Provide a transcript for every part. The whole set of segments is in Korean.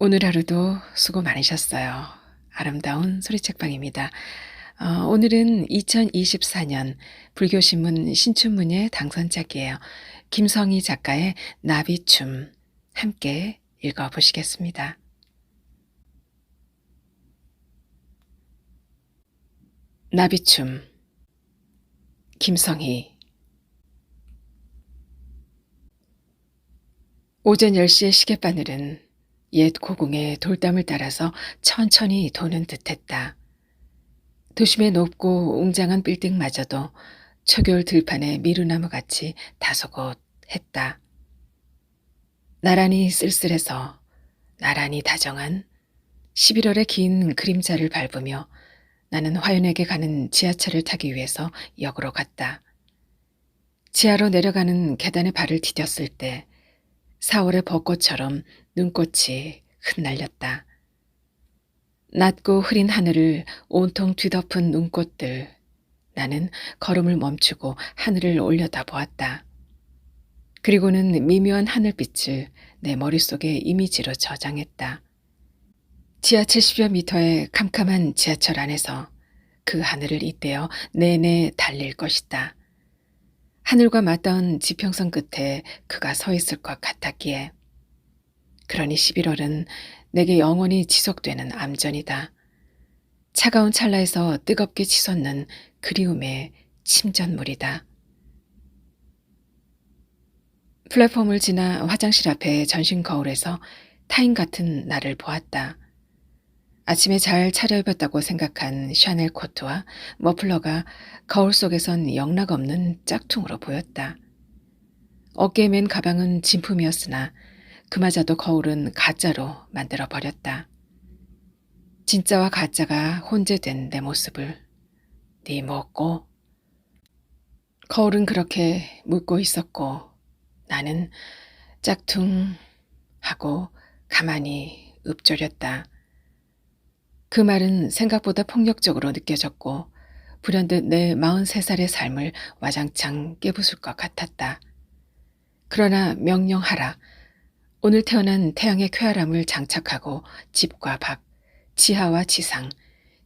오늘 하루도 수고 많으셨어요. 아름다운 소리책방입니다. 오늘은 2024년 불교신문 신춘문예 당선작이에요. 김성희 작가의 나비춤 함께 읽어보시겠습니다. 나비춤 김성희. 오전 10시의 시계바늘은 옛 고궁의 돌담을 따라서 천천히 도는 듯했다. 도심의 높고 웅장한 빌딩마저도 초겨울 들판의 미루나무같이 다소곳했다. 나란히 쓸쓸해서 나란히 다정한 11월의 긴 그림자를 밟으며 나는 화연에게 가는 지하철을 타기 위해서 역으로 갔다. 지하로 내려가는 계단에 발을 디뎠을 때 4월의 벚꽃처럼 눈꽃이 흩날렸다. 낮고 흐린 하늘을 온통 뒤덮은 눈꽃들. 나는 걸음을 멈추고 하늘을 올려다보았다. 그리고는 미묘한 하늘빛을 내 머릿속에 이미지로 저장했다. 지하 70여 미터의 캄캄한 지하철 안에서 그 하늘을 잇대어 내내 달릴 것이다. 하늘과 맞닿은 지평선 끝에 그가 서 있을 것 같았기에. 그러니 11월은 내게 영원히 지속되는 암전이다. 차가운 찰나에서 뜨겁게 치솟는 그리움의 침전물이다. 플랫폼을 지나 화장실 앞에 전신 거울에서 타인 같은 나를 보았다. 아침에 잘 차려입었다고 생각한 샤넬 코트와 머플러가 거울 속에선 영락없는 짝퉁으로 보였다. 어깨에 맨 가방은 진품이었으나 그마저도 거울은 가짜로 만들어버렸다. 진짜와 가짜가 혼재된 내 모습을 네 뭐고? 거울은 그렇게 묻고 있었고 나는 짝퉁 하고 가만히 읊조렸다. 그 말은 생각보다 폭력적으로 느껴졌고 불현듯 내 43살의 삶을 와장창 깨부술 것 같았다. 그러나 명령하라. 오늘 태어난 태양의 쾌활함을 장착하고 집과 밖, 지하와 지상,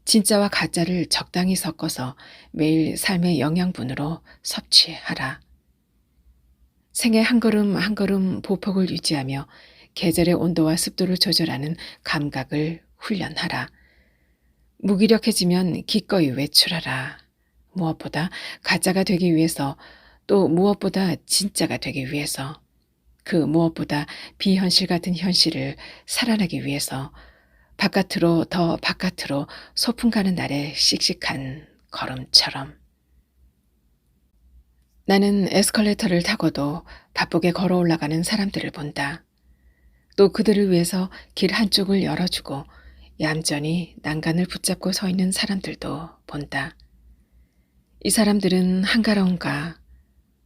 진짜와 가짜를 적당히 섞어서 매일 삶의 영양분으로 섭취하라. 생애 한 걸음 한 걸음 보폭을 유지하며 계절의 온도와 습도를 조절하는 감각을 훈련하라. 무기력해지면 기꺼이 외출하라. 무엇보다 가짜가 되기 위해서, 또 무엇보다 진짜가 되기 위해서, 그 무엇보다 비현실 같은 현실을 살아내기 위해서 바깥으로 더 바깥으로 소풍 가는 날의 씩씩한 걸음처럼. 나는 에스컬레이터를 타고도 바쁘게 걸어 올라가는 사람들을 본다. 또 그들을 위해서 길 한쪽을 열어주고 얌전히 난간을 붙잡고 서 있는 사람들도 본다. 이 사람들은 한가로운가?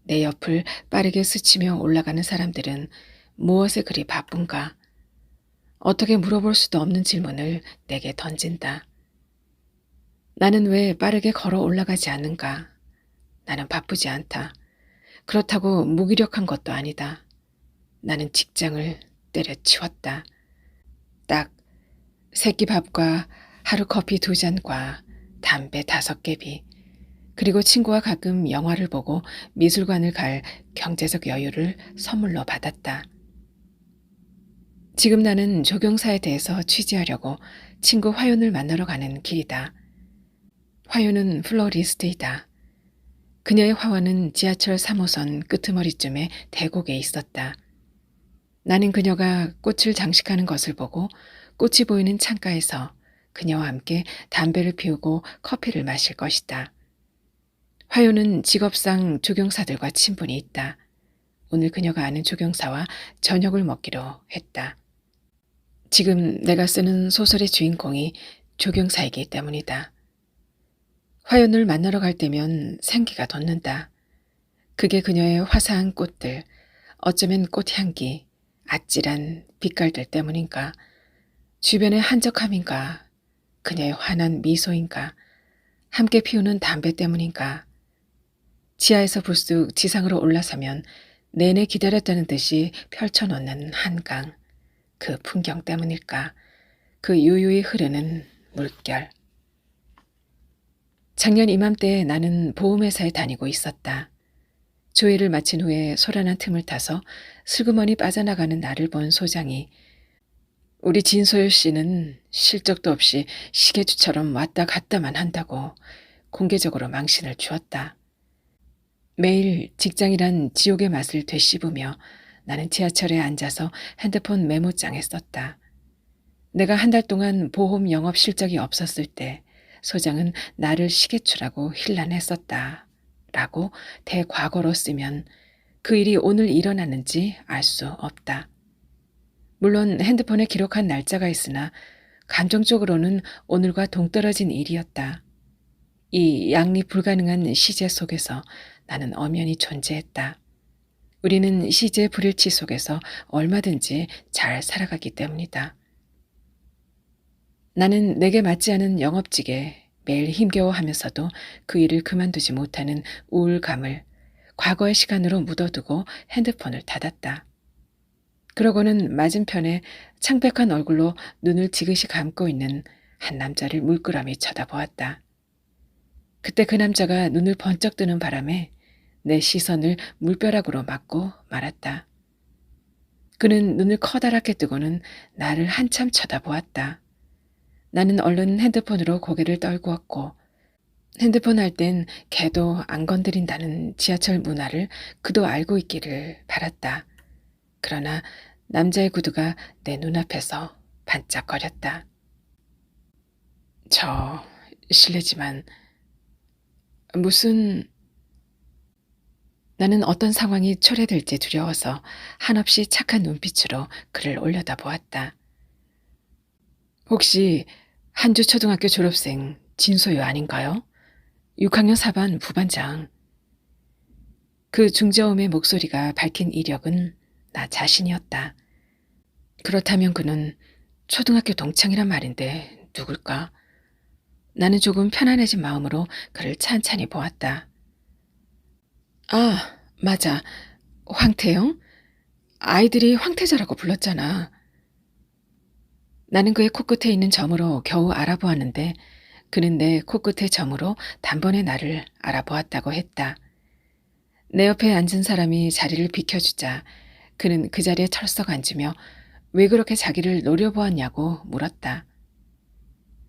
내 옆을 빠르게 스치며 올라가는 사람들은 무엇에 그리 바쁜가? 어떻게 물어볼 수도 없는 질문을 내게 던진다. 나는 왜 빠르게 걸어 올라가지 않는가? 나는 바쁘지 않다. 그렇다고 무기력한 것도 아니다. 나는 직장을 때려치웠다. 딱 새끼 밥과 하루 커피 2잔과 담배 5개비, 그리고 친구와 가끔 영화를 보고 미술관을 갈 경제적 여유를 선물로 받았다. 지금 나는 조경사에 대해서 취재하려고 친구 화윤을 만나러 가는 길이다. 화윤은 플로리스트이다. 그녀의 화원은 지하철 3호선 끄트머리쯤에 대곡에 있었다. 나는 그녀가 꽃을 장식하는 것을 보고 꽃이 보이는 창가에서 그녀와 함께 담배를 피우고 커피를 마실 것이다. 화요는 직업상 조경사들과 친분이 있다. 오늘 그녀가 아는 조경사와 저녁을 먹기로 했다. 지금 내가 쓰는 소설의 주인공이 조경사이기 때문이다. 화연을 만나러 갈 때면 생기가 돋는다. 그게 그녀의 화사한 꽃들, 어쩌면 꽃향기, 아찔한 빛깔들 때문인가, 주변의 한적함인가, 그녀의 환한 미소인가, 함께 피우는 담배 때문인가. 지하에서 불쑥 지상으로 올라서면 내내 기다렸다는 듯이 펼쳐놓는 한강, 그 풍경 때문일까? 그 유유히 흐르는 물결. 작년 이맘때 나는 보험회사에 다니고 있었다. 조회를 마친 후에 소란한 틈을 타서 슬그머니 빠져나가는 나를 본 소장이 우리 진소율 씨는 실적도 없이 시계주처럼 왔다 갔다만 한다고 공개적으로 망신을 주었다. 매일 직장이란 지옥의 맛을 되씹으며 나는 지하철에 앉아서 핸드폰 메모장에 썼다. 내가 한 달 동안 보험 영업 실적이 없었을 때 소장은 나를 시계추라고 힐난했었다. 라고 대과거로 쓰면 그 일이 오늘 일어났는지 알 수 없다. 물론 핸드폰에 기록한 날짜가 있으나 감정적으로는 오늘과 동떨어진 일이었다. 이 양립 불가능한 시제 속에서 나는 엄연히 존재했다. 우리는 시제 불일치 속에서 얼마든지 잘 살아가기 때문이다. 나는 내게 맞지 않은 영업직에 매일 힘겨워하면서도 그 일을 그만두지 못하는 우울감을 과거의 시간으로 묻어두고 핸드폰을 닫았다. 그러고는 맞은편에 창백한 얼굴로 눈을 지그시 감고 있는 한 남자를 물끄러미 쳐다보았다. 그때 그 남자가 눈을 번쩍 뜨는 바람에 내 시선을 물벼락으로 맞고 말았다. 그는 눈을 커다랗게 뜨고는 나를 한참 쳐다보았다. 나는 얼른 핸드폰으로 고개를 떨구었고 핸드폰 할 땐 걔도 안 건드린다는 지하철 문화를 그도 알고 있기를 바랐다. 그러나 남자의 구두가 내 눈앞에서 반짝거렸다. 저 실례지만 무슨... 나는 어떤 상황이 초래될지 두려워서 한없이 착한 눈빛으로 그를 올려다보았다. 혹시 한주 초등학교 졸업생 진소유 아닌가요? 6학년 4반 부반장. 그 중저음의 목소리가 밝힌 이력은 나 자신이었다. 그렇다면 그는 초등학교 동창이란 말인데 누굴까? 나는 조금 편안해진 마음으로 그를 찬찬히 보았다. 아, 맞아. 황태영? 아이들이 황태자라고 불렀잖아. 나는 그의 코끝에 있는 점으로 겨우 알아보았는데 그는 내 코끝의 점으로 단번에 나를 알아보았다고 했다. 내 옆에 앉은 사람이 자리를 비켜주자 그는 그 자리에 털썩 앉으며 왜 그렇게 자기를 노려보았냐고 물었다.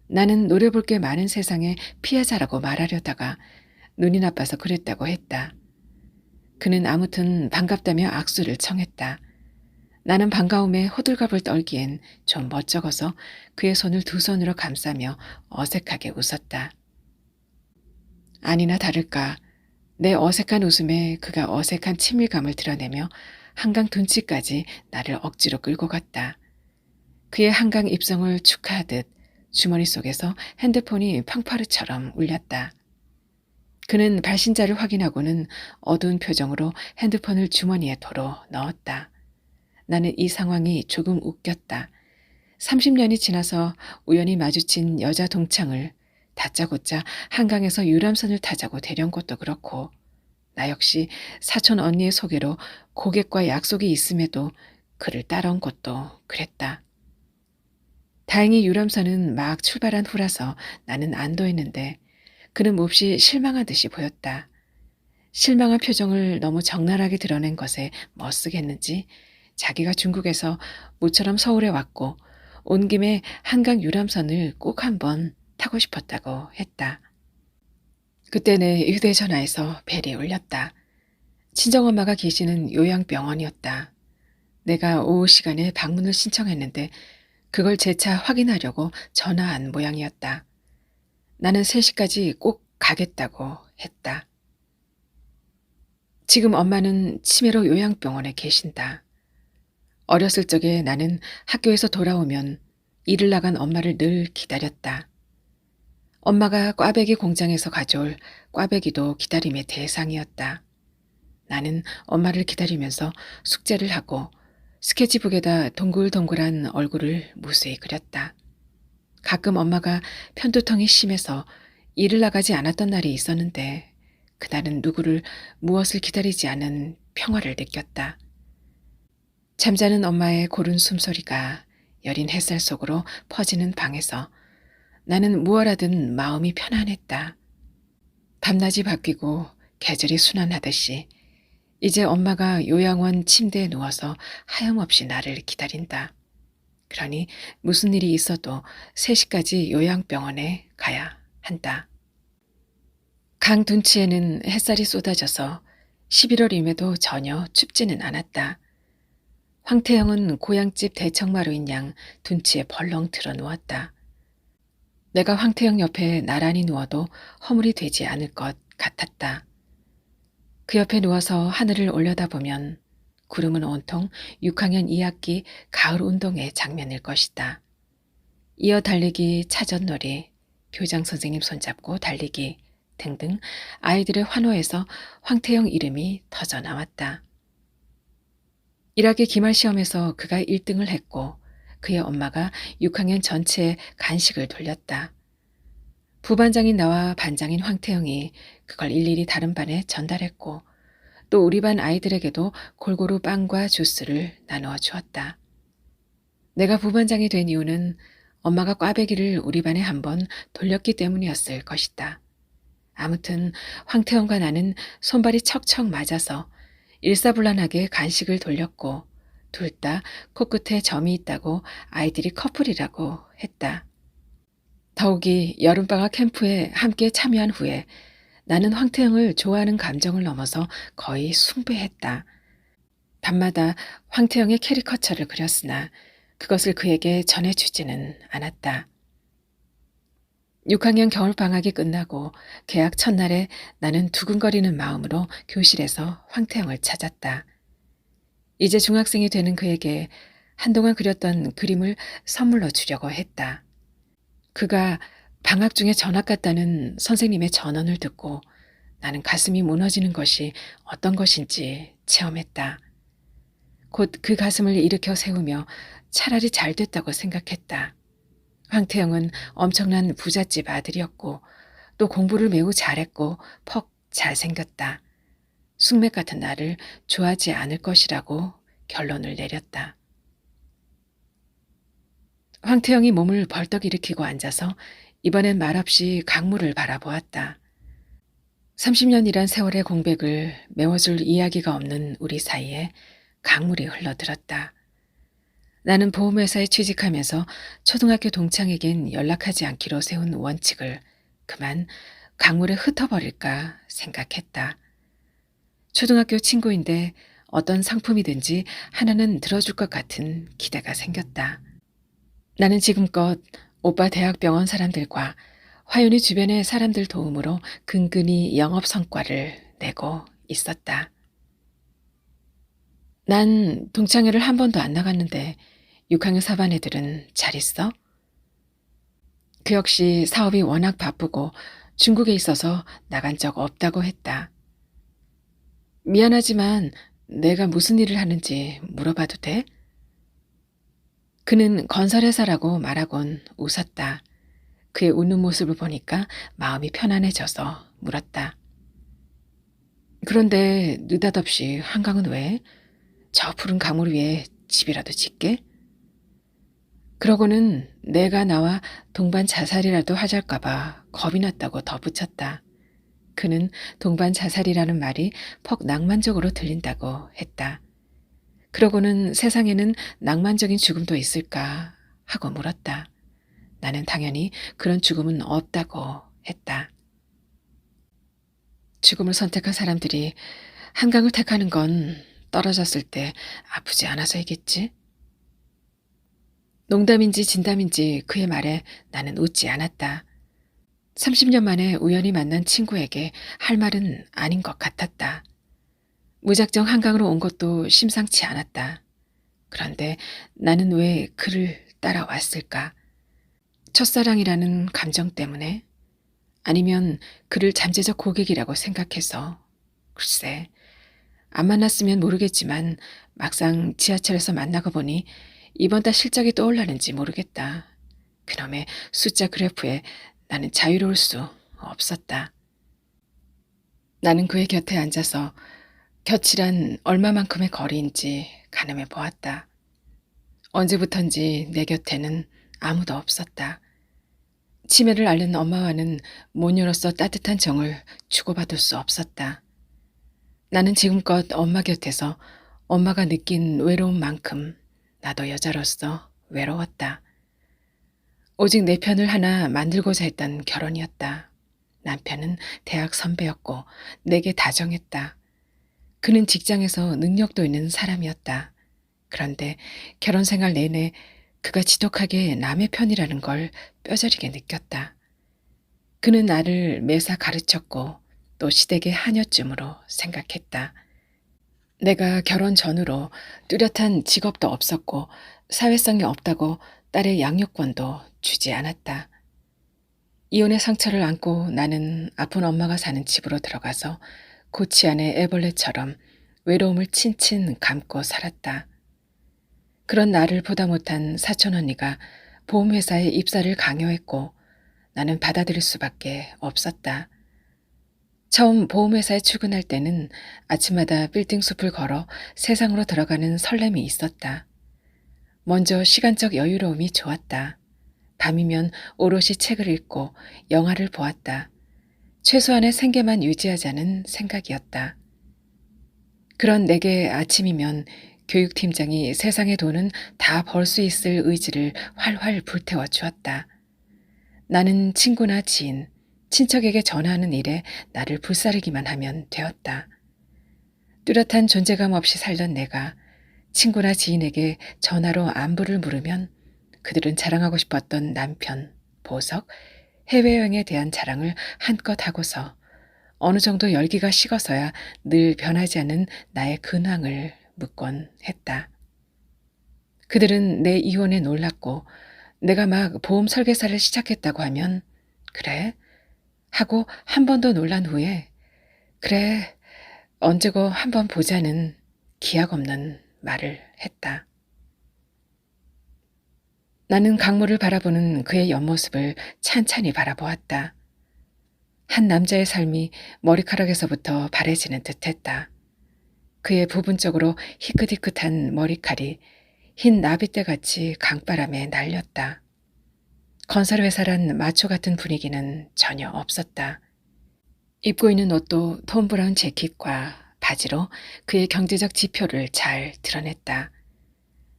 나는 노려볼 게 많은 세상에 피해자라고 말하려다가 눈이 나빠서 그랬다고 했다. 그는 아무튼 반갑다며 악수를 청했다. 나는 반가움에 호들갑을 떨기엔 좀 멋쩍어서 그의 손을 두 손으로 감싸며 어색하게 웃었다. 아니나 다를까 내 어색한 웃음에 그가 어색한 친밀감을 드러내며 한강 둔치까지 나를 억지로 끌고 갔다. 그의 한강 입성을 축하하듯 주머니 속에서 핸드폰이 팡파르처럼 울렸다. 그는 발신자를 확인하고는 어두운 표정으로 핸드폰을 주머니에 도로 넣었다. 나는 이 상황이 조금 웃겼다. 30년이 지나서 우연히 마주친 여자 동창을 다짜고짜 한강에서 유람선을 타자고 데려온 것도 그렇고 나 역시 사촌 언니의 소개로 고객과 약속이 있음에도 그를 따라온 것도 그랬다. 다행히 유람선은 막 출발한 후라서 나는 안도했는데 그는 몹시 실망한 듯이 보였다. 실망한 표정을 너무 적나라하게 드러낸 것에 멋쓰겠는지 자기가 중국에서 모처럼 서울에 왔고 온 김에 한강 유람선을 꼭 한번 타고 싶었다고 했다. 그때 내 휴대전화에서 벨이 울렸다. 친정엄마가 계시는 요양병원이었다. 내가 오후 시간에 방문을 신청했는데 그걸 재차 확인하려고 전화한 모양이었다. 나는 3시까지 꼭 가겠다고 했다. 지금 엄마는 치매로 요양병원에 계신다. 어렸을 적에 나는 학교에서 돌아오면 일을 나간 엄마를 늘 기다렸다. 엄마가 꽈배기 공장에서 가져올 꽈배기도 기다림의 대상이었다. 나는 엄마를 기다리면서 숙제를 하고 스케치북에다 동글동글한 얼굴을 무수히 그렸다. 가끔 엄마가 편두통이 심해서 일을 나가지 않았던 날이 있었는데 그날은 누구를 무엇을 기다리지 않은 평화를 느꼈다. 잠자는 엄마의 고른 숨소리가 여린 햇살 속으로 퍼지는 방에서 나는 무얼하든 마음이 편안했다. 밤낮이 바뀌고 계절이 순환하듯이 이제 엄마가 요양원 침대에 누워서 하염없이 나를 기다린다. 그러니 무슨 일이 있어도 3시까지 요양병원에 가야 한다. 강 둔치에는 햇살이 쏟아져서 11월임에도 전혀 춥지는 않았다. 황태영은 고향집 대청마루인 양 둔치에 벌렁 들어 누웠다. 내가 황태영 옆에 나란히 누워도 허물이 되지 않을 것 같았다. 그 옆에 누워서 하늘을 올려다보면 구름은 온통 6학년 2학기 가을 운동회 장면일 것이다. 이어 달리기, 차전놀이, 교장 선생님 손잡고 달리기 등등 아이들의 환호에서 황태영 이름이 터져 나왔다. 1학기 기말 시험에서 그가 1등을 했고 그의 엄마가 6학년 전체에 간식을 돌렸다. 부반장인 나와 반장인 황태영이 그걸 일일이 다른 반에 전달했고 또 우리 반 아이들에게도 골고루 빵과 주스를 나누어 주었다. 내가 부반장이 된 이유는 엄마가 꽈배기를 우리 반에 한번 돌렸기 때문이었을 것이다. 아무튼 황태영과 나는 손발이 척척 맞아서 일사불란하게 간식을 돌렸고 둘 다 코끝에 점이 있다고 아이들이 커플이라고 했다. 더욱이 여름방학 캠프에 함께 참여한 후에 나는 황태영을 좋아하는 감정을 넘어서 거의 숭배했다. 밤마다 황태영의 캐리커처를 그렸으나 그것을 그에게 전해주지는 않았다. 6학년 겨울방학이 끝나고 개학 첫날에 나는 두근거리는 마음으로 교실에서 황태영을 찾았다. 이제 중학생이 되는 그에게 한동안 그렸던 그림을 선물로 주려고 했다. 그가 방학 중에 전학 갔다는 선생님의 전언을 듣고 나는 가슴이 무너지는 것이 어떤 것인지 체험했다. 곧 그 가슴을 일으켜 세우며 차라리 잘 됐다고 생각했다. 황태영은 엄청난 부잣집 아들이었고 또 공부를 매우 잘했고 퍽 잘생겼다. 숙맥 같은 나를 좋아하지 않을 것이라고 결론을 내렸다. 황태영이 몸을 벌떡 일으키고 앉아서 이번엔 말없이 강물을 바라보았다. 30년이란 세월의 공백을 메워줄 이야기가 없는 우리 사이에 강물이 흘러들었다. 나는 보험회사에 취직하면서 초등학교 동창에겐 연락하지 않기로 세운 원칙을 그만 강물에 흩어버릴까 생각했다. 초등학교 친구인데 어떤 상품이든지 하나는 들어줄 것 같은 기대가 생겼다. 나는 지금껏 오빠 대학병원 사람들과 화윤이 주변의 사람들 도움으로 근근히 영업 성과를 내고 있었다. 난 동창회를 한 번도 안 나갔는데 6학년 4반 애들은 잘 있어? 그 역시 사업이 워낙 바쁘고 중국에 있어서 나간 적 없다고 했다. 미안하지만 내가 무슨 일을 하는지 물어봐도 돼? 그는 건설회사라고 말하곤 웃었다. 그의 웃는 모습을 보니까 마음이 편안해져서 물었다. 그런데 느닷없이 한강은 왜? 저 푸른 강물 위에 집이라도 짓게? 그러고는 내가 나와 동반 자살이라도 하잘까봐 겁이 났다고 덧붙였다. 그는 동반 자살이라는 말이 퍽 낭만적으로 들린다고 했다. 그러고는 세상에는 낭만적인 죽음도 있을까 하고 물었다. 나는 당연히 그런 죽음은 없다고 했다. 죽음을 선택한 사람들이 한강을 택하는 건 떨어졌을 때 아프지 않아서이겠지? 농담인지 진담인지 그의 말에 나는 웃지 않았다. 30년 만에 우연히 만난 친구에게 할 말은 아닌 것 같았다. 무작정 한강으로 온 것도 심상치 않았다. 그런데 나는 왜 그를 따라왔을까? 첫사랑이라는 감정 때문에? 아니면 그를 잠재적 고객이라고 생각해서? 글쎄, 안 만났으면 모르겠지만 막상 지하철에서 만나고 보니 이번 달 실적이 떠올라는지 모르겠다. 그놈의 숫자 그래프에 나는 자유로울 수 없었다. 나는 그의 곁에 앉아서 곁이란 얼마만큼의 거리인지 가늠해 보았다. 언제부턴지 내 곁에는 아무도 없었다. 치매를 앓는 엄마와는 모녀로서 따뜻한 정을 주고받을 수 없었다. 나는 지금껏 엄마 곁에서 엄마가 느낀 외로움만큼 나도 여자로서 외로웠다. 오직 내 편을 하나 만들고자 했던 결혼이었다. 남편은 대학 선배였고 내게 다정했다. 그는 직장에서 능력도 있는 사람이었다. 그런데 결혼 생활 내내 그가 지독하게 남의 편이라는 걸 뼈저리게 느꼈다. 그는 나를 매사 가르쳤고 또 시댁의 하녀쯤으로 생각했다. 내가 결혼 전후로 뚜렷한 직업도 없었고 사회성이 없다고 딸의 양육권도 주지 않았다. 이혼의 상처를 안고 나는 아픈 엄마가 사는 집으로 들어가서 고치 안의 애벌레처럼 외로움을 친친 감고 살았다. 그런 나를 보다 못한 사촌 언니가 보험회사에 입사를 강요했고 나는 받아들일 수밖에 없었다. 처음 보험회사에 출근할 때는 아침마다 빌딩 숲을 걸어 세상으로 들어가는 설렘이 있었다. 먼저 시간적 여유로움이 좋았다. 밤이면 오롯이 책을 읽고 영화를 보았다. 최소한의 생계만 유지하자는 생각이었다. 그런 내게 아침이면 교육팀장이 세상의 돈은 다 벌 수 있을 의지를 활활 불태워 주었다. 나는 친구나 지인, 친척에게 전화하는 일에 나를 불사르기만 하면 되었다. 뚜렷한 존재감 없이 살던 내가 친구나 지인에게 전화로 안부를 물으면 그들은 자랑하고 싶었던 남편, 보석, 해외여행에 대한 자랑을 한껏 하고서 어느 정도 열기가 식어서야 늘 변하지 않는 나의 근황을 묻곤 했다. 그들은 내 이혼에 놀랐고 내가 막 보험 설계사를 시작했다고 하면 그래? 하고 한 번 더 놀란 후에 그래, 언제고 한번 보자는 기약 없는 말을 했다. 나는 강물을 바라보는 그의 옆모습을 찬찬히 바라보았다. 한 남자의 삶이 머리카락에서부터 바래지는 듯했다. 그의 부분적으로 희끗희끗한 머리칼이 흰 나비떼같이 강바람에 날렸다. 건설회사란 마초 같은 분위기는 전혀 없었다. 입고 있는 옷도 톰 브라운 재킷과 바지로 그의 경제적 지표를 잘 드러냈다.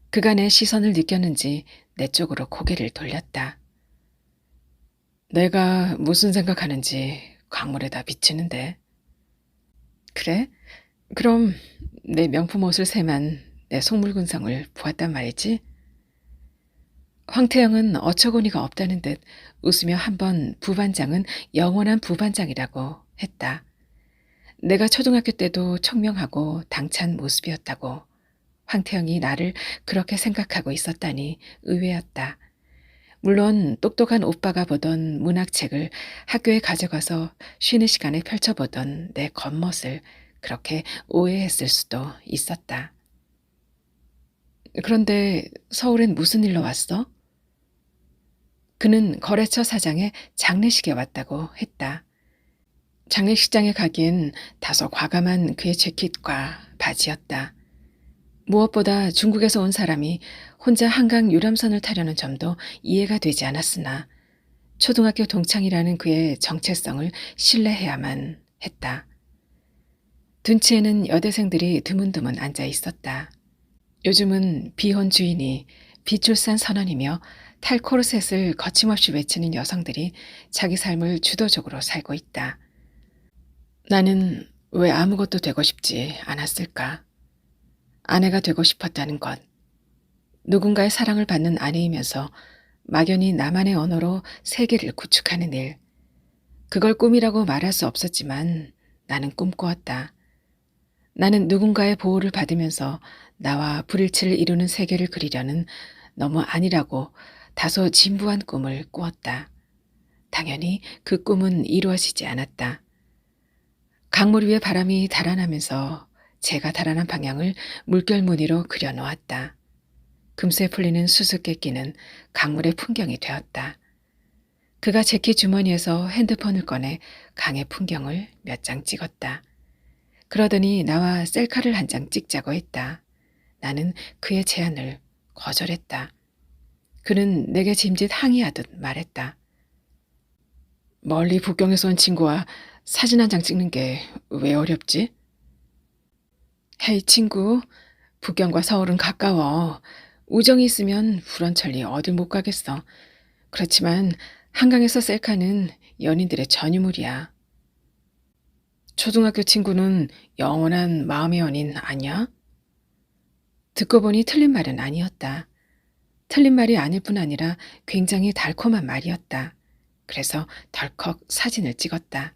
그가 내 시선을 느꼈는지 내 쪽으로 고개를 돌렸다. 내가 무슨 생각하는지 강물에다 비치는데. 그래? 그럼 내 명품 옷을 세만 내 속물근성을 보았단 말이지? 황태영은 어처구니가 없다는 듯 웃으며 한번 부반장은 영원한 부반장이라고 했다. 내가 초등학교 때도 청명하고 당찬 모습이었다고. 황태영이 나를 그렇게 생각하고 있었다니 의외였다. 물론 똑똑한 오빠가 보던 문학책을 학교에 가져가서 쉬는 시간에 펼쳐보던 내 겉멋을 그렇게 오해했을 수도 있었다. 그런데 서울엔 무슨 일로 왔어? 그는 거래처 사장의 장례식에 왔다고 했다. 장례식장에 가기엔 다소 과감한 그의 재킷과 바지였다. 무엇보다 중국에서 온 사람이 혼자 한강 유람선을 타려는 점도 이해가 되지 않았으나 초등학교 동창이라는 그의 정체성을 신뢰해야만 했다. 둔치에는 여대생들이 드문드문 앉아 있었다. 요즘은 비혼 주인이 비출산 선언이며 탈코르셋을 거침없이 외치는 여성들이 자기 삶을 주도적으로 살고 있다. 나는 왜 아무것도 되고 싶지 않았을까? 아내가 되고 싶었다는 것. 누군가의 사랑을 받는 아내이면서 막연히 나만의 언어로 세계를 구축하는 일. 그걸 꿈이라고 말할 수 없었지만 나는 꿈꾸었다. 나는 누군가의 보호를 받으면서 나와 불일치를 이루는 세계를 그리려는 너무 아니라고 다소 진부한 꿈을 꾸었다. 당연히 그 꿈은 이루어지지 않았다. 강물 위에 바람이 달아나면서 제가 달아난 방향을 물결 무늬로 그려놓았다. 금세 풀리는 수수께끼는 강물의 풍경이 되었다. 그가 재킷 주머니에서 핸드폰을 꺼내 강의 풍경을 몇 장 찍었다. 그러더니 나와 셀카를 한 장 찍자고 했다. 나는 그의 제안을 거절했다. 그는 내게 짐짓 항의하듯 말했다. 멀리 북경에서 온 친구와 사진 한 장 찍는 게 왜 어렵지? 헤이 친구, 북경과 서울은 가까워. 우정이 있으면 불원천리 어딜 못 가겠어. 그렇지만 한강에서 셀카는 연인들의 전유물이야. 초등학교 친구는 영원한 마음의 연인 아니야? 듣고 보니 틀린 말은 아니었다. 틀린 말이 아닐 뿐 아니라 굉장히 달콤한 말이었다. 그래서 덜컥 사진을 찍었다.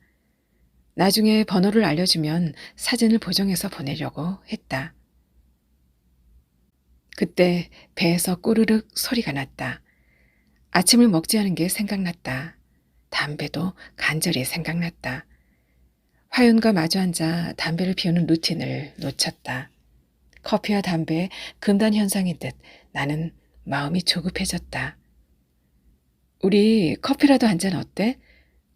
나중에 번호를 알려주면 사진을 보정해서 보내려고 했다. 그때 배에서 꼬르륵 소리가 났다. 아침을 먹지 않은 게 생각났다. 담배도 간절히 생각났다. 화연과 마주 앉아 담배를 피우는 루틴을 놓쳤다. 커피와 담배의 금단 현상인 듯 나는 마음이 조급해졌다. 우리 커피라도 한 잔 어때?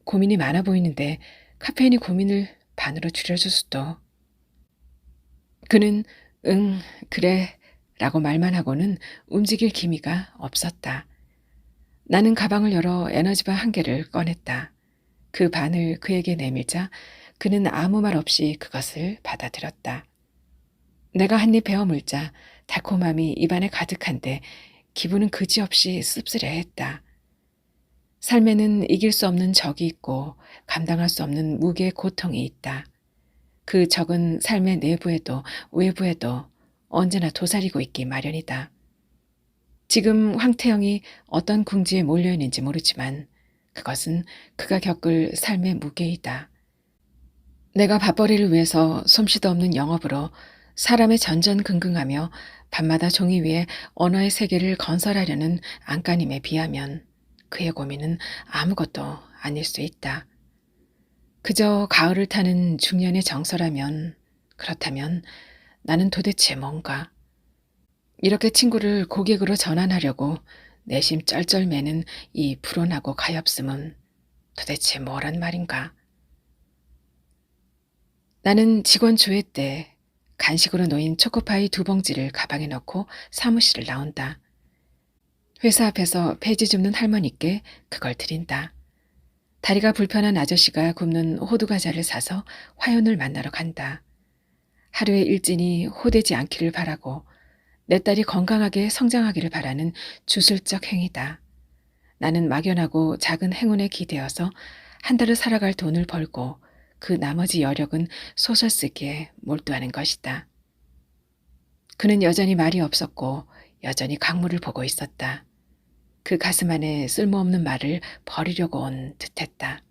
고민이 많아 보이는데 카페인이 고민을 반으로 줄여줄 수도. 그는 응, 그래 라고 말만 하고는 움직일 기미가 없었다. 나는 가방을 열어 에너지바 한 개를 꺼냈다. 그 반을 그에게 내밀자 그는 아무 말 없이 그것을 받아들였다. 내가 한 입 베어 물자 달콤함이 입안에 가득한데 기분은 그지없이 씁쓸해했다. 삶에는 이길 수 없는 적이 있고 감당할 수 없는 무게의 고통이 있다. 그 적은 삶의 내부에도 외부에도 언제나 도사리고 있기 마련이다. 지금 황태영이 어떤 궁지에 몰려있는지 모르지만 그것은 그가 겪을 삶의 무게이다. 내가 밥벌이를 위해서 솜씨도 없는 영업으로 사람의 전전긍긍하며 밤마다 종이 위에 언어의 세계를 건설하려는 안간힘에 비하면 그의 고민은 아무것도 아닐 수 있다. 그저 가을을 타는 중년의 정서라면 그렇다면 나는 도대체 뭔가. 이렇게 친구를 고객으로 전환하려고 내심 쩔쩔매는 이 불온하고 가엾음은 도대체 뭐란 말인가. 나는 직원 조회 때 간식으로 놓인 초코파이 2봉지를 가방에 넣고 사무실을 나온다. 회사 앞에서 폐지 줍는 할머니께 그걸 드린다. 다리가 불편한 아저씨가 굽는 호두과자를 사서 화연을 만나러 간다. 하루의 일진이 호되지 않기를 바라고 내 딸이 건강하게 성장하기를 바라는 주술적 행위다. 나는 막연하고 작은 행운에 기대어서 한 달을 살아갈 돈을 벌고 그 나머지 여력은 소설 쓰기에 몰두하는 것이다. 그는 여전히 말이 없었고 여전히 강물을 보고 있었다. 그 가슴 안에 쓸모없는 말을 버리려고 온 듯했다.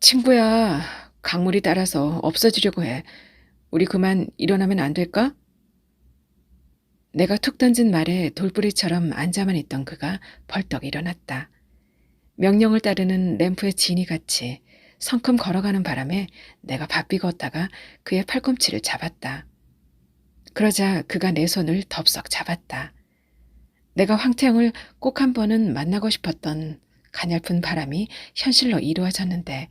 친구야, 강물이 따라서 없어지려고 해. 우리 그만 일어나면 안 될까? 내가 툭 던진 말에 돌부리처럼 앉아만 있던 그가 벌떡 일어났다. 명령을 따르는 램프의 지니같이 성큼 걸어가는 바람에 내가 바삐 걷다가 그의 팔꿈치를 잡았다. 그러자 그가 내 손을 덥석 잡았다. 내가 황태영을 꼭 한 번은 만나고 싶었던 가냘픈 바람이 현실로 이루어졌는데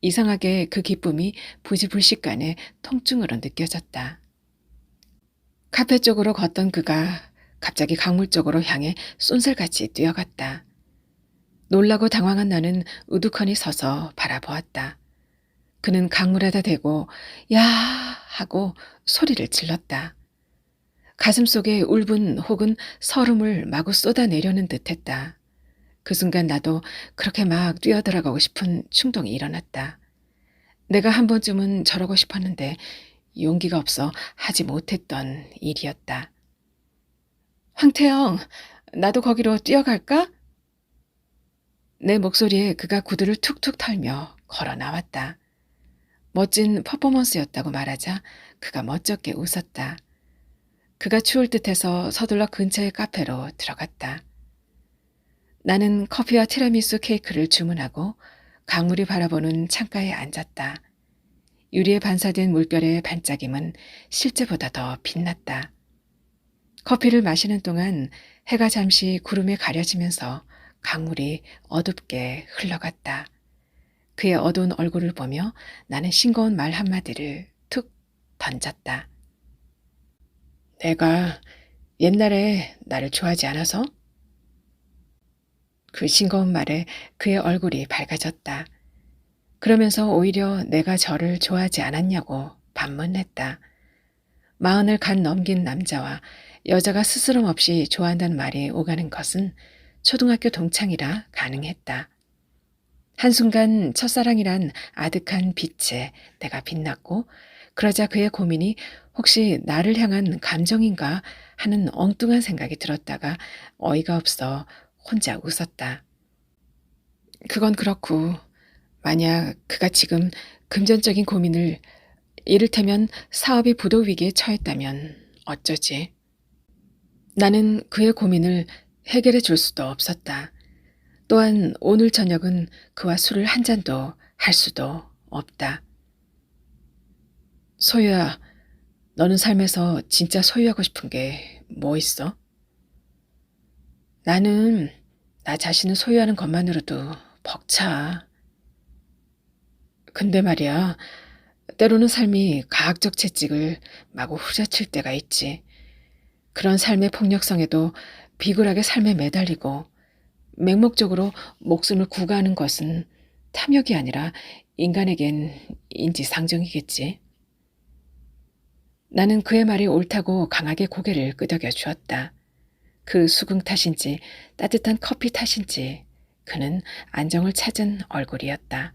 이상하게 그 기쁨이 부지불식간에 통증으로 느껴졌다. 카페 쪽으로 걷던 그가 갑자기 강물 쪽으로 향해 쏜살같이 뛰어갔다. 놀라고 당황한 나는 우두커니 서서 바라보았다. 그는 강물에다 대고 야 하고 소리를 질렀다. 가슴속에 울분 혹은 서름을 마구 쏟아내려는 듯했다. 그 순간 나도 그렇게 막 뛰어들어가고 싶은 충동이 일어났다. 내가 한 번쯤은 저러고 싶었는데 용기가 없어 하지 못했던 일이었다. 황태영, 나도 거기로 뛰어갈까? 내 목소리에 그가 구두를 툭툭 털며 걸어 나왔다. 멋진 퍼포먼스였다고 말하자 그가 멋쩍게 웃었다. 그가 추울 듯해서 서둘러 근처의 카페로 들어갔다. 나는 커피와 티라미수 케이크를 주문하고 강물이 바라보는 창가에 앉았다. 유리에 반사된 물결의 반짝임은 실제보다 더 빛났다. 커피를 마시는 동안 해가 잠시 구름에 가려지면서 강물이 어둡게 흘러갔다. 그의 어두운 얼굴을 보며 나는 싱거운 말 한마디를 툭 던졌다. 내가 옛날에 나를 좋아하지 않아서? 그 싱거운 말에 그의 얼굴이 밝아졌다. 그러면서 오히려 내가 저를 좋아하지 않았냐고 반문했다. 40을 간 넘긴 남자와 여자가 스스럼 없이 좋아한다는 말이 오가는 것은 초등학교 동창이라 가능했다. 한순간 첫사랑이란 아득한 빛에 내가 빛났고 그러자 그의 고민이 혹시 나를 향한 감정인가 하는 엉뚱한 생각이 들었다가 어이가 없어 혼자 웃었다. 그건 그렇고 만약 그가 지금 금전적인 고민을 이를테면 사업이 부도 위기에 처했다면 어쩌지? 나는 그의 고민을 해결해 줄 수도 없었다. 또한 오늘 저녁은 그와 술을 한 잔도 할 수도 없다. 소유야, 너는 삶에서 진짜 소유하고 싶은 게 뭐 있어? 나는 나 자신을 소유하는 것만으로도 벅차. 근데 말이야, 때로는 삶이 과학적 채찍을 마구 후려칠 때가 있지. 그런 삶의 폭력성에도 비굴하게 삶에 매달리고 맹목적으로 목숨을 구가하는 것은 탐욕이 아니라 인간에겐 인지상정이겠지. 나는 그의 말이 옳다고 강하게 고개를 끄덕여 주었다. 그 수긍 탓인지 따뜻한 커피 탓인지 그는 안정을 찾은 얼굴이었다.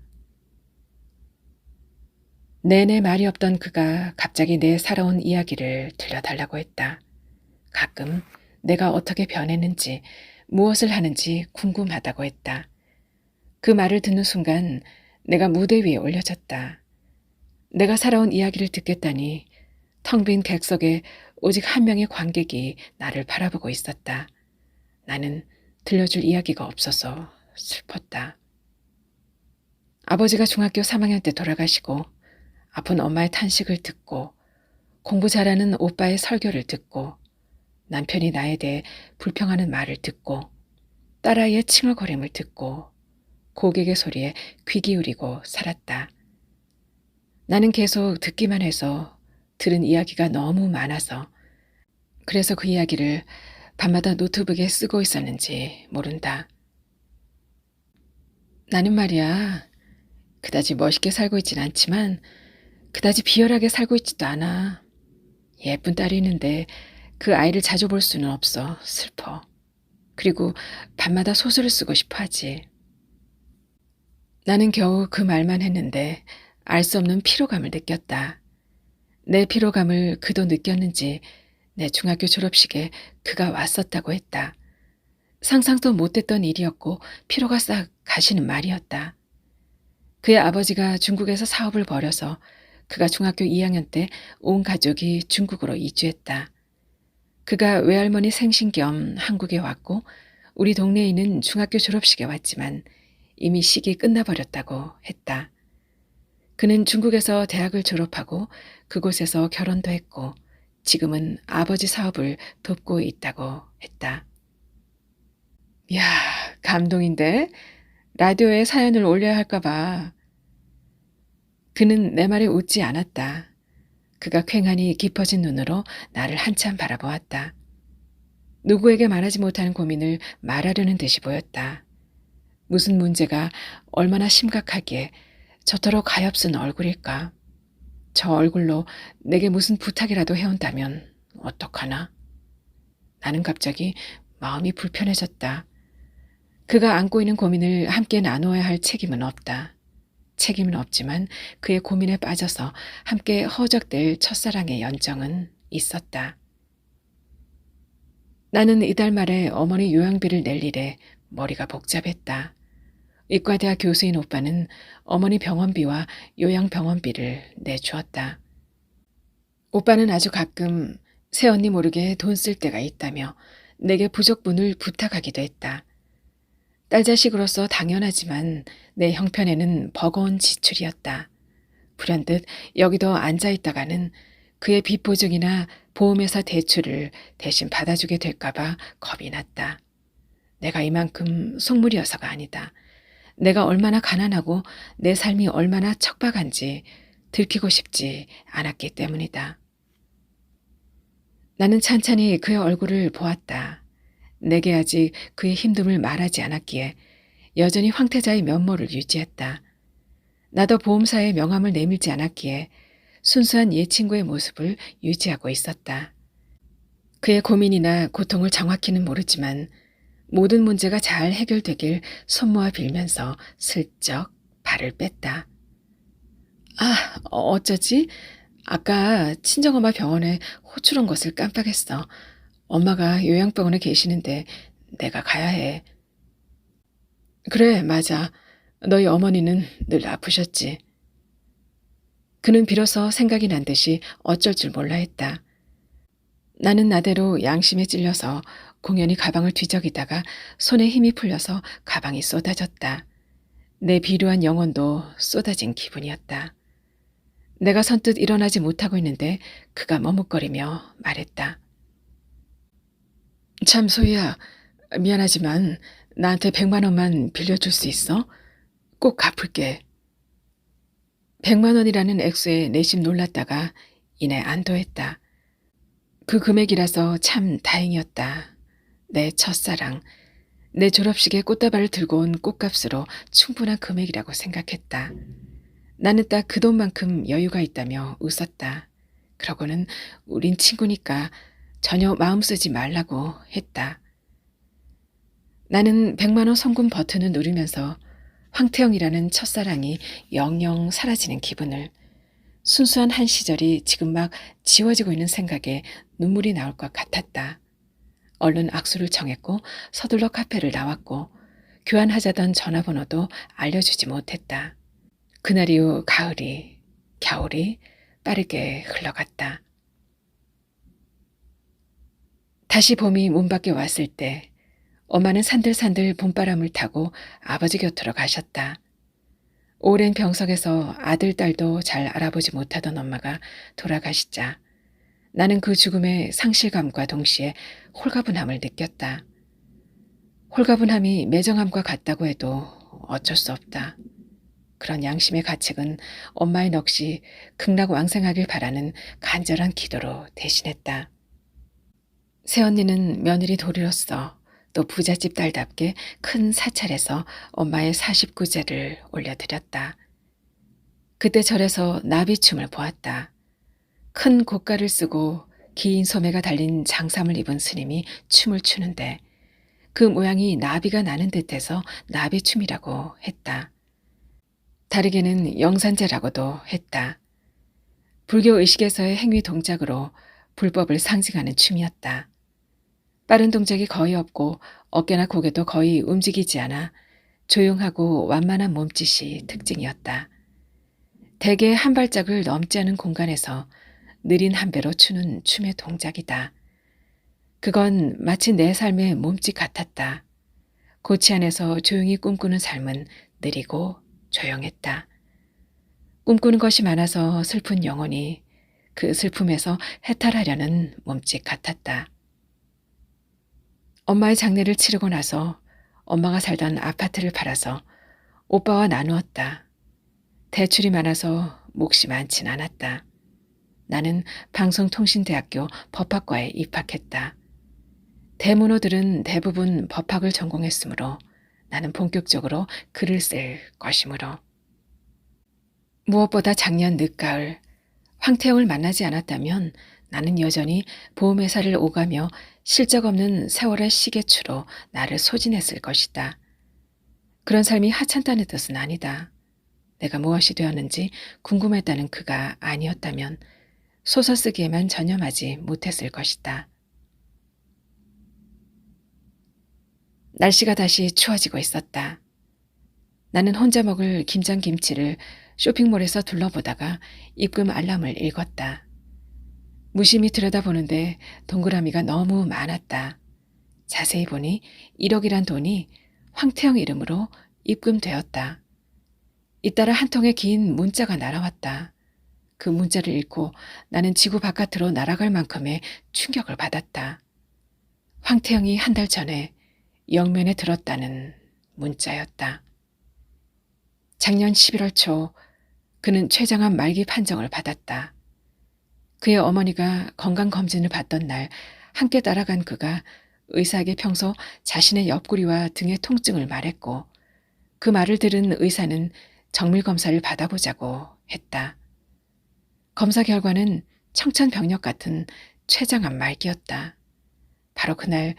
내내 말이 없던 그가 갑자기 내 살아온 이야기를 들려달라고 했다. 가끔 내가 어떻게 변했는지 무엇을 하는지 궁금하다고 했다. 그 말을 듣는 순간 내가 무대 위에 올려졌다. 내가 살아온 이야기를 듣겠다니 텅 빈 객석에 오직 한 명의 관객이 나를 바라보고 있었다. 나는 들려줄 이야기가 없어서 슬펐다. 아버지가 중학교 3학년 때 돌아가시고 아픈 엄마의 탄식을 듣고 공부 잘하는 오빠의 설교를 듣고 남편이 나에 대해 불평하는 말을 듣고 딸아이의 칭얼거림을 듣고 고객의 소리에 귀 기울이고 살았다. 나는 계속 듣기만 해서 들은 이야기가 너무 많아서 그래서 그 이야기를 밤마다 노트북에 쓰고 있었는지 모른다. 나는 말이야, 그다지 멋있게 살고 있진 않지만 그다지 비열하게 살고 있지도 않아. 예쁜 딸이 있는데 그 아이를 자주 볼 수는 없어. 슬퍼. 그리고 밤마다 소설을 쓰고 싶어 하지. 나는 겨우 그 말만 했는데 알 수 없는 피로감을 느꼈다. 내 피로감을 그도 느꼈는지 내 중학교 졸업식에 그가 왔었다고 했다. 상상도 못했던 일이었고 피로가 싹 가시는 말이었다. 그의 아버지가 중국에서 사업을 벌여서 그가 중학교 2학년 때 온 가족이 중국으로 이주했다. 그가 외할머니 생신 겸 한국에 왔고 우리 동네에 있는 중학교 졸업식에 왔지만 이미 식이 끝나버렸다고 했다. 그는 중국에서 대학을 졸업하고 그곳에서 결혼도 했고 지금은 아버지 사업을 돕고 있다고 했다. 이야, 감동인데? 라디오에 사연을 올려야 할까 봐. 그는 내 말에 웃지 않았다. 그가 퀭하니 깊어진 눈으로 나를 한참 바라보았다. 누구에게 말하지 못하는 고민을 말하려는 듯이 보였다. 무슨 문제가 얼마나 심각하기에 저토록 가엾은 얼굴일까? 저 얼굴로 내게 무슨 부탁이라도 해온다면 어떡하나? 나는 갑자기 마음이 불편해졌다. 그가 안고 있는 고민을 함께 나누어야 할 책임은 없다. 책임은 없지만 그의 고민에 빠져서 함께 허적될 첫사랑의 연정은 있었다. 나는 이달 말에 어머니 요양비를 낼 일에 머리가 복잡했다. 의과대학 교수인 오빠는 어머니 병원비와 요양병원비를 내주었다. 오빠는 아주 가끔 새언니 모르게 돈 쓸 때가 있다며 내게 부족분을 부탁하기도 했다. 딸 자식으로서 당연하지만 내 형편에는 버거운 지출이었다. 불현듯 여기도 앉아있다가는 그의 빚 보증이나 보험회사 대출을 대신 받아주게 될까봐 겁이 났다. 내가 이만큼 속물이어서가 아니다. 내가 얼마나 가난하고 내 삶이 얼마나 척박한지 들키고 싶지 않았기 때문이다. 나는 찬찬히 그의 얼굴을 보았다. 내게 아직 그의 힘듦을 말하지 않았기에 여전히 황태자의 면모를 유지했다. 나도 보험사의 명함을 내밀지 않았기에 순수한 옛 친구의 모습을 유지하고 있었다. 그의 고민이나 고통을 정확히는 모르지만 모든 문제가 잘 해결되길 손모아 빌면서 슬쩍 발을 뺐다. 아, 어쩌지? 아까 친정엄마 병원에 호출 온 것을 깜빡했어. 엄마가 요양병원에 계시는데 내가 가야 해. 그래, 맞아. 너희 어머니는 늘 아프셨지. 그는 비로소 생각이 난 듯이 어쩔 줄 몰라 했다. 나는 나대로 양심에 찔려서 공연히 가방을 뒤적이다가 손에 힘이 풀려서 가방이 쏟아졌다. 내 비루한 영혼도 쏟아진 기분이었다. 내가 선뜻 일어나지 못하고 있는데 그가 머뭇거리며 말했다. 참 소희야, 미안하지만 나한테 100만 원만 빌려줄 수 있어? 꼭 갚을게. 100만 원이라는 액수에 내심 놀랐다가 이내 안도했다. 그 금액이라서 참 다행이었다. 내 첫사랑, 내 졸업식에 꽃다발을 들고 온 꽃값으로 충분한 금액이라고 생각했다. 나는 딱 그 돈만큼 여유가 있다며 웃었다. 그러고는 우린 친구니까 전혀 마음 쓰지 말라고 했다. 나는 100만 원 송금 버튼을 누르면서 황태영이라는 첫사랑이 영영 사라지는 기분을, 순수한 한 시절이 지금 막 지워지고 있는 생각에 눈물이 나올 것 같았다. 얼른 악수를 청했고 서둘러 카페를 나왔고 교환하자던 전화번호도 알려주지 못했다. 그날 이후 가을이, 겨울이 빠르게 흘러갔다. 다시 봄이 문 밖에 왔을 때 엄마는 산들산들 봄바람을 타고 아버지 곁으로 가셨다. 오랜 병석에서 아들, 딸도 잘 알아보지 못하던 엄마가 돌아가시자 나는 그 죽음의 상실감과 동시에 홀가분함을 느꼈다. 홀가분함이 매정함과 같다고 해도 어쩔 수 없다. 그런 양심의 가책은 엄마의 넋이 극락왕생하길 바라는 간절한 기도로 대신했다. 새언니는 며느리 도리로서 또 부잣집 딸답게 큰 사찰에서 엄마의 49제를 올려드렸다. 그때 절에서 나비춤을 보았다. 큰 고가를 쓰고 긴 소매가 달린 장삼을 입은 스님이 춤을 추는데 그 모양이 나비가 나는 듯해서 나비춤이라고 했다. 다르게는 영산제라고도 했다. 불교 의식에서의 행위 동작으로 불법을 상징하는 춤이었다. 빠른 동작이 거의 없고 어깨나 고개도 거의 움직이지 않아 조용하고 완만한 몸짓이 특징이었다. 대개 한 발짝을 넘지 않은 공간에서 느린 한 배로 추는 춤의 동작이다. 그건 마치 내 삶의 몸짓 같았다. 고치 안에서 조용히 꿈꾸는 삶은 느리고 조용했다. 꿈꾸는 것이 많아서 슬픈 영혼이 그 슬픔에서 해탈하려는 몸짓 같았다. 엄마의 장례를 치르고 나서 엄마가 살던 아파트를 팔아서 오빠와 나누었다. 대출이 많아서 몫이 많진 않았다. 나는 방송통신대학교 법학과에 입학했다. 대문호들은 대부분 법학을 전공했으므로 나는 본격적으로 글을 쓸 것이므로. 무엇보다 작년 늦가을 황태영을 만나지 않았다면 나는 여전히 보험회사를 오가며 실적 없는 세월의 시계추로 나를 소진했을 것이다. 그런 삶이 하찮다는 뜻은 아니다. 내가 무엇이 되었는지 궁금했다는 그가 아니었다면 소설 쓰기에만 전념하지 못했을 것이다. 날씨가 다시 추워지고 있었다. 나는 혼자 먹을 김장김치를 쇼핑몰에서 둘러보다가 입금 알람을 읽었다. 무심히 들여다보는데 동그라미가 너무 많았다. 자세히 보니 1억이란 돈이 황태영 이름으로 입금되었다. 잇따라 한 통의 긴 문자가 날아왔다. 그 문자를 읽고 나는 지구 바깥으로 날아갈 만큼의 충격을 받았다. 황태영이 한 달 전에 영면에 들었다는 문자였다. 작년 11월 초 그는 췌장암 말기 판정을 받았다. 그의 어머니가 건강검진을 받던 날 함께 따라간 그가 의사에게 평소 자신의 옆구리와 등의 통증을 말했고 그 말을 들은 의사는 정밀검사를 받아보자고 했다. 검사 결과는 청천벽력 같은 췌장암 말기였다. 바로 그날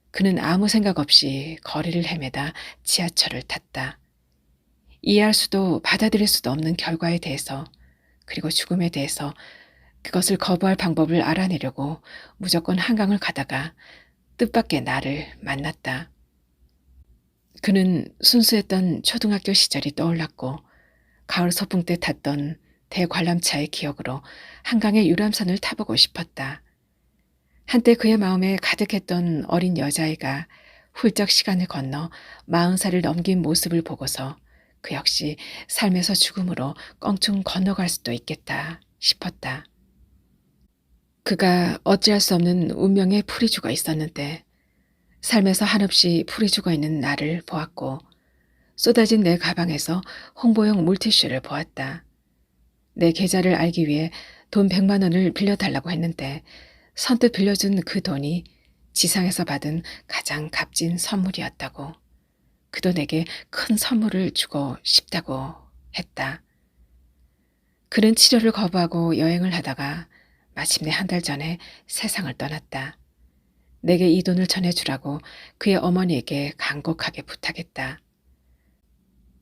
그는 아무 생각 없이 거리를 헤매다 지하철을 탔다. 이해할 수도 받아들일 수도 없는 결과에 대해서 그리고 죽음에 대해서 그것을 거부할 방법을 알아내려고 무조건 한강을 가다가 뜻밖의 나를 만났다. 그는 순수했던 초등학교 시절이 떠올랐고 가을 소풍 때 탔던 대관람차의 기억으로 한강의 유람선을 타보고 싶었다. 한때 그의 마음에 가득했던 어린 여자아이가 훌쩍 시간을 건너 40살을 넘긴 모습을 보고서 그 역시 삶에서 죽음으로 껑충 건너갈 수도 있겠다 싶었다. 그가 어찌할 수 없는 운명의 풀이 죽어 있었는데 삶에서 한없이 풀이 죽어 있는 나를 보았고 쏟아진 내 가방에서 홍보용 물티슈를 보았다. 내 계좌를 알기 위해 돈 100만 원을 빌려달라고 했는데 선뜻 빌려준 그 돈이 지상에서 받은 가장 값진 선물이었다고. 그도 내게 큰 선물을 주고 싶다고 했다. 그는 치료를 거부하고 여행을 하다가 마침내 한 달 전에 세상을 떠났다. 내게 이 돈을 전해주라고 그의 어머니에게 간곡하게 부탁했다.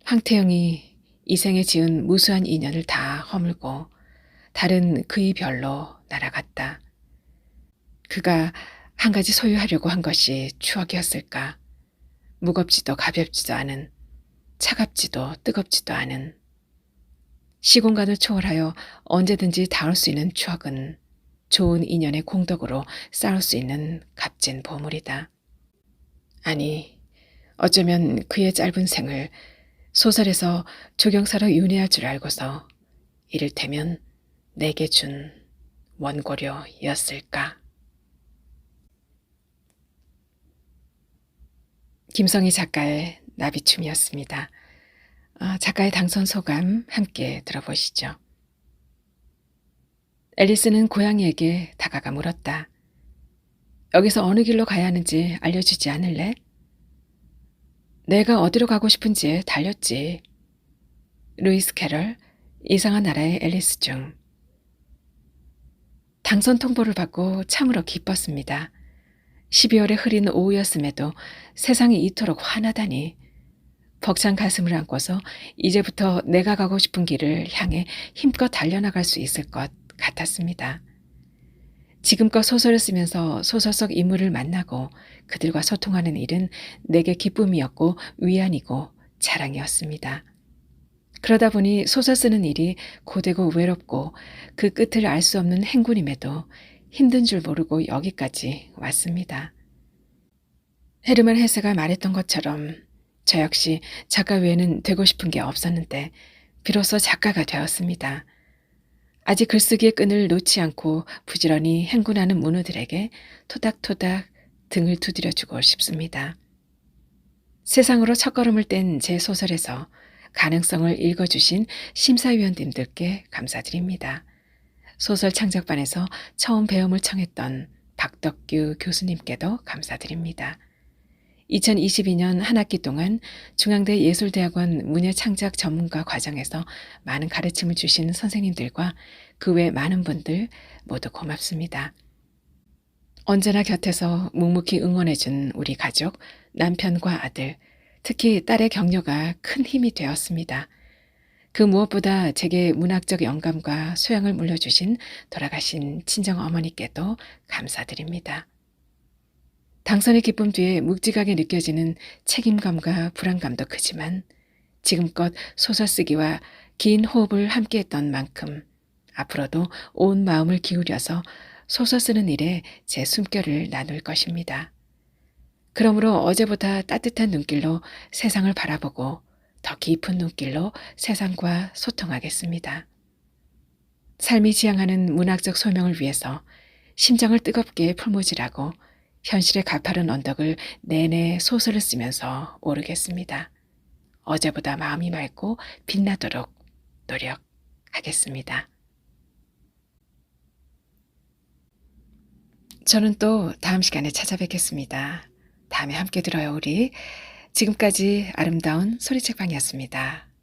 황태영이 이 생에 지은 무수한 인연을 다 허물고 다른 그의 별로 날아갔다. 그가 한 가지 소유하려고 한 것이 추억이었을까? 무겁지도 가볍지도 않은, 차갑지도 뜨겁지도 않은, 시공간을 초월하여 언제든지 닿을 수 있는 추억은 좋은 인연의 공덕으로 쌓을 수 있는 값진 보물이다. 아니, 어쩌면 그의 짧은 생을 소설에서 조경사로 윤회할 줄 알고서 이를테면 내게 준 원고료였을까? 김성희 작가의 나비춤이었습니다. 작가의 당선 소감 함께 들어보시죠. 앨리스는 고양이에게 다가가 물었다. 여기서 어느 길로 가야 하는지 알려주지 않을래? 내가 어디로 가고 싶은지에 달렸지. 루이스 캐럴, 이상한 나라의 앨리스 중. 당선 통보를 받고 참으로 기뻤습니다. 12월의 흐린 오후였음에도 세상이 이토록 환하다니. 벅찬 가슴을 안고서 이제부터 내가 가고 싶은 길을 향해 힘껏 달려나갈 수 있을 것 같았습니다. 지금껏 소설을 쓰면서 소설 속 인물을 만나고 그들과 소통하는 일은 내게 기쁨이었고 위안이고 자랑이었습니다. 그러다 보니 소설 쓰는 일이 고되고 외롭고 그 끝을 알 수 없는 행군임에도 힘든 줄 모르고 여기까지 왔습니다. 헤르만 헤세가 말했던 것처럼 저 역시 작가 외에는 되고 싶은 게 없었는데 비로소 작가가 되었습니다. 아직 글쓰기의 끈을 놓지 않고 부지런히 행군하는 문우들에게 토닥토닥 등을 두드려주고 싶습니다. 세상으로 첫걸음을 뗀 제 소설에서 가능성을 읽어주신 심사위원님들께 감사드립니다. 소설 창작반에서 처음 배움을 청했던 박덕규 교수님께도 감사드립니다. 2022년 한 학기 동안 중앙대 예술대학원 문예창작 전문가 과정에서 많은 가르침을 주신 선생님들과 그 외 많은 분들 모두 고맙습니다. 언제나 곁에서 묵묵히 응원해준 우리 가족, 남편과 아들, 특히 딸의 격려가 큰 힘이 되었습니다. 그 무엇보다 제게 문학적 영감과 소양을 물려주신 돌아가신 친정어머니께도 감사드립니다. 당선의 기쁨 뒤에 묵직하게 느껴지는 책임감과 불안감도 크지만 지금껏 소설 쓰기와 긴 호흡을 함께했던 만큼 앞으로도 온 마음을 기울여서 소설 쓰는 일에 제 숨결을 나눌 것입니다. 그러므로 어제보다 따뜻한 눈길로 세상을 바라보고 더 깊은 눈길로 세상과 소통하겠습니다. 삶이 지향하는 문학적 소명을 위해서 심장을 뜨겁게 풀무질하고 현실의 가파른 언덕을 내내 소설을 쓰면서 오르겠습니다. 어제보다 마음이 맑고 빛나도록 노력하겠습니다. 저는 또 다음 시간에 찾아뵙겠습니다. 다음에 함께 들어요, 우리. 지금까지 아름다운 소리책방이었습니다.